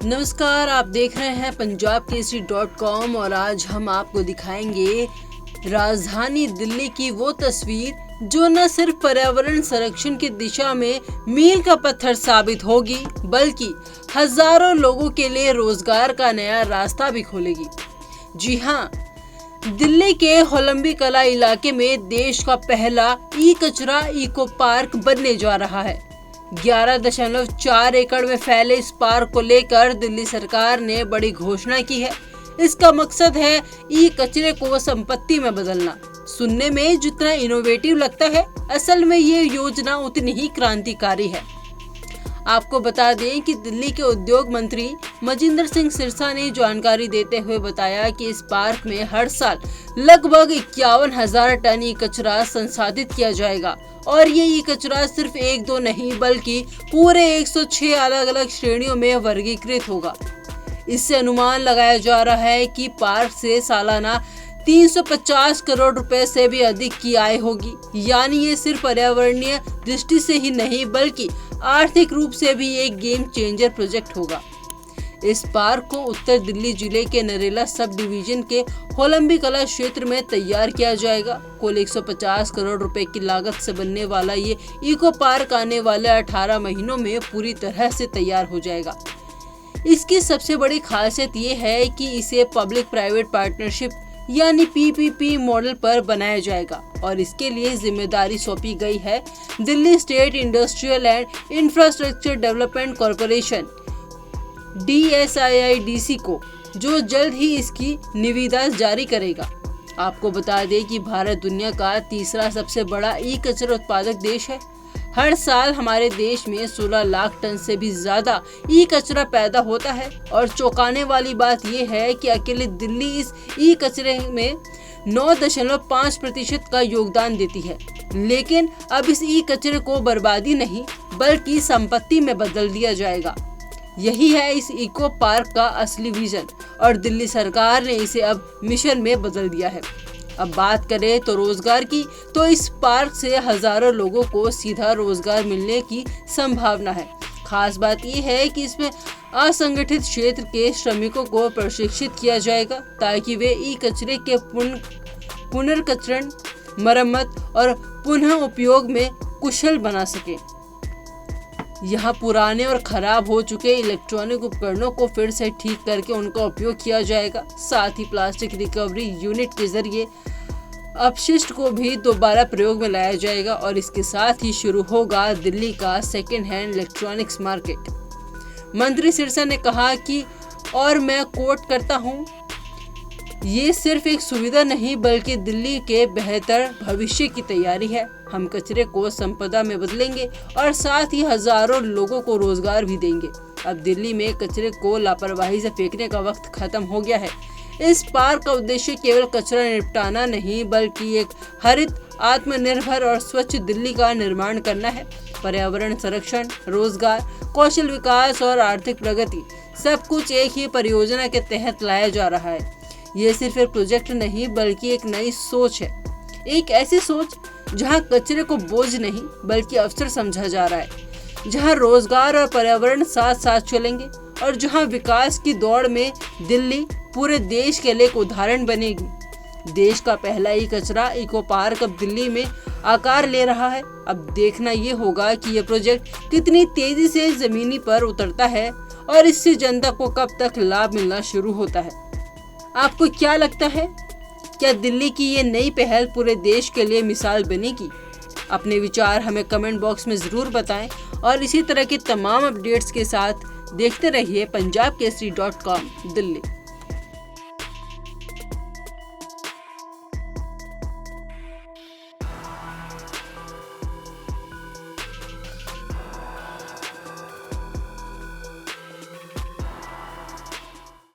नमस्कार, आप देख रहे हैं punjabkesari.com और आज हम आपको दिखाएंगे राजधानी दिल्ली की वो तस्वीर जो न सिर्फ पर्यावरण संरक्षण की दिशा में मील का पत्थर साबित होगी बल्कि हजारों लोगों के लिए रोजगार का नया रास्ता भी खोलेगी। जी हाँ, दिल्ली के होलंबी कला इलाके में देश का पहला ई कचरा इको पार्क बनने जा रहा है। 11.4 एकड़ में फैले इस पार्क को लेकर दिल्ली सरकार ने बड़ी घोषणा की है। इसका मकसद है ई कचरे को संपत्ति में बदलना। सुनने में जितना इनोवेटिव लगता है, असल में ये योजना उतनी ही क्रांतिकारी है। आपको बता दें कि दिल्ली के उद्योग मंत्री मजिंदर सिंह सिरसा ने जानकारी देते हुए बताया कि इस पार्क में हर साल लगभग 51,000 टन ई कचरा संसाधित किया जाएगा और ये ई कचरा सिर्फ 1-2 नहीं बल्कि पूरे 106 अलग अलग श्रेणियों में वर्गीकृत होगा। इससे अनुमान लगाया जा रहा है कि पार्क से सालाना 350 करोड़ रुपए से भी अधिक की आय होगी। यानी ये सिर्फ पर्यावरणीय दृष्टि से ही नहीं बल्कि आर्थिक रूप से भी एक गेम चेंजर प्रोजेक्ट होगा। इस पार्क को उत्तर दिल्ली जिले के नरेला सब डिवीजन के होलंबी कला क्षेत्र में तैयार किया जाएगा। कुल 150 करोड़ रुपए की लागत से बनने वाला ये इको पार्क आने वाले 18 महीनों में पूरी तरह से तैयार हो जाएगा। इसकी सबसे बड़ी खासियत ये है कि इसे पब्लिक प्राइवेट पार्टनरशिप यानी PPP मॉडल पर बनाया जाएगा और इसके लिए जिम्मेदारी सौंपी गई है Delhi state industrial and infrastructure development corporation DSIIDC को, जो जल्द ही इसकी निविदा जारी करेगा। आपको बता दें कि भारत दुनिया का तीसरा सबसे बड़ा ई कचरा उत्पादक देश है। हर साल हमारे देश में 16 लाख टन से भी ज्यादा ई कचरा पैदा होता है और चौंकाने वाली बात यह है कि अकेले दिल्ली इस ई कचरे में 9.5% का योगदान देती है। लेकिन अब इस ई कचरे को बर्बादी नहीं बल्कि संपत्ति में बदल दिया जाएगा। यही है इस इको पार्क का असली विजन और दिल्ली सरकार ने इसे अब मिशन में बदल दिया है। अब बात करें तो रोजगार की, तो इस पार्क से हजारों लोगों को सीधा रोजगार मिलने की संभावना है। खास बात यह है कि इसमें असंगठित क्षेत्र के श्रमिकों को प्रशिक्षित किया जाएगा ताकि वे ई कचरे के पुनर्चक्रण, मरम्मत और पुनः उपयोग में कुशल बना सके। यहाँ पुराने और खराब हो चुके इलेक्ट्रॉनिक उपकरणों को फिर से ठीक करके उनका उपयोग किया जाएगा। साथ ही प्लास्टिक रिकवरी यूनिट के जरिए अपशिष्ट को भी दोबारा प्रयोग में लाया जाएगा और इसके साथ ही शुरू होगा दिल्ली का सेकेंड हैंड इलेक्ट्रॉनिक्स मार्केट। मंत्री सिरसा ने कहा कि, और मैं कोट करता हूँ, ये सिर्फ एक सुविधा नहीं बल्कि दिल्ली के बेहतर भविष्य की तैयारी है। हम कचरे को संपदा में बदलेंगे और साथ ही हजारों लोगों को रोजगार भी देंगे। अब दिल्ली में कचरे को लापरवाही से फेंकने का वक्त खत्म हो गया है। इस पार्क का उद्देश्य केवल कचरा निपटाना नहीं बल्कि एक हरित, आत्मनिर्भर और स्वच्छ दिल्ली का निर्माण करना है। पर्यावरण संरक्षण, रोजगार, कौशल विकास और आर्थिक प्रगति सब कुछ एक ही परियोजना के तहत लाया जा रहा है। ये सिर्फ एक प्रोजेक्ट नहीं बल्कि एक नई सोच है, एक ऐसी सोच जहां कचरे को बोझ नहीं बल्कि अवसर समझा जा रहा है, जहां रोजगार और पर्यावरण साथ साथ चलेंगे और जहां विकास की दौड़ में दिल्ली पूरे देश के लिए एक उदाहरण बनेगी। देश का पहला ई कचरा इको पार्क अब दिल्ली में आकार ले रहा है। अब देखना ये होगा कि ये प्रोजेक्ट कितनी तेजी से जमीनी पर उतरता है और इससे जनता को कब तक लाभ मिलना शुरू होता है। आपको क्या लगता है, क्या दिल्ली की ये नई पहल पूरे देश के लिए मिसाल बनेगी? अपने विचार हमें कमेंट बॉक्स में ज़रूर बताएं और इसी तरह की तमाम अपडेट्स के साथ देखते रहिए punjabkesari.com दिल्ली।